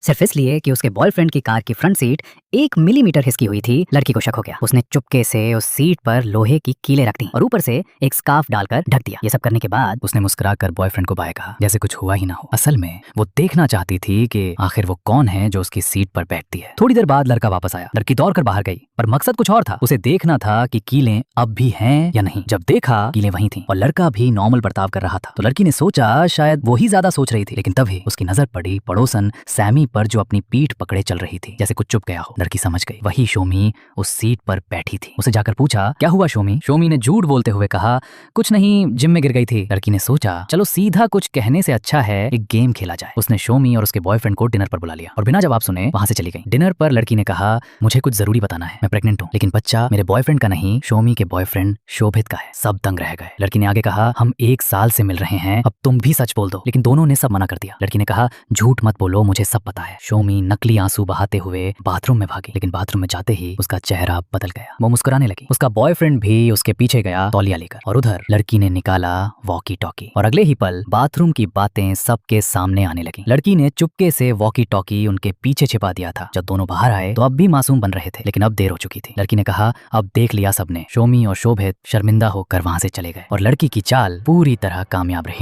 सिर्फ इसलिए कि उसके बॉयफ्रेंड की कार की फ्रंट सीट 1 मिलीमीटर हिसकी हुई थी। लड़की को शक हो गया। उसने चुपके से उस सीट पर लोहे की कीलें रख दी और ऊपर से एक स्कार्फ डालकर ढक दिया। ये सब करने के बाद उसने मुस्कुराकर बॉयफ्रेंड को बाय कहा, जैसे कुछ हुआ ही ना हो। असल में वो देखना चाहती थी कि आखिर वो कौन है जो उसकी सीट पर बैठती है। थोड़ी देर बाद लड़का वापस आया। लड़की दौड़कर बाहर गई, पर मकसद कुछ और था। उसे देखना था कि कीलें अब भी हैं या नहीं। जब देखा कीलें वहीं थीं और लड़का भी नॉर्मल बर्ताव कर रहा था, तो लड़की ने सोचा शायद वो ही ज्यादा सोच रही थी। लेकिन तभी उसकी नजर पड़ी पड़ोसन सैमी पर, जो अपनी पीठ पकड़े चल रही थी, जैसे कुछ चुप गया हो। लड़की समझ गई, वही शोमी उस सीट पर बैठी थी। उसे जाकर पूछा, क्या हुआ शोमी? शोमी ने झूठ बोलते हुए कहा, कुछ नहीं, जिम में गिर गई थी। लड़की ने सोचा, चलो सीधा कुछ कहने से अच्छा है एक गेम खेला जाए। उसने शोमी और उसके बॉयफ्रेंड को डिनर पर बुला लिया और बिना जवाब सुने वहां से चली गई। डिनर पर लड़की ने कहा, मुझे कुछ जरूरी बताना है, मैं प्रेग्नेंट हूँ, लेकिन बच्चा मेरे बॉयफ्रेंड का नहीं, शोमी के बॉयफ्रेंड शोभित का है। सब दंग रह गए। लड़की ने आगे कहा, हम 1 साल से मिल रहे हैं, अब तुम भी सच बोल दो। लेकिन दोनों ने सब मना कर दिया। लड़की ने कहा, झूठ मत बोलो, मुझे सब पता है। शोमी नकली आंसू बहाते हुए बाथरूम में भागी, लेकिन बाथरूम में जाते ही उसका चेहरा बदल गया। वो मुस्कुराने लगी। उसका बॉयफ्रेंड भी उसके पीछे गया तौलिया लेकर, और उधर लड़की ने निकाला वॉकी टॉकी और अगले ही पल बाथरूम की बातें सबके सामने आने लगी। लड़की ने चुपके से वॉकी टॉकी उनके पीछे छिपा दिया था। जब दोनों बाहर आए तो अब भी मासूम बन रहे थे, लेकिन अब देर हो चुकी थी। लड़की ने कहा, अब देख लिया सबने। शोमी और शोभित शर्मिंदा होकर वहां से चले गए और लड़की की चाल पूरी तरह कामयाब रही।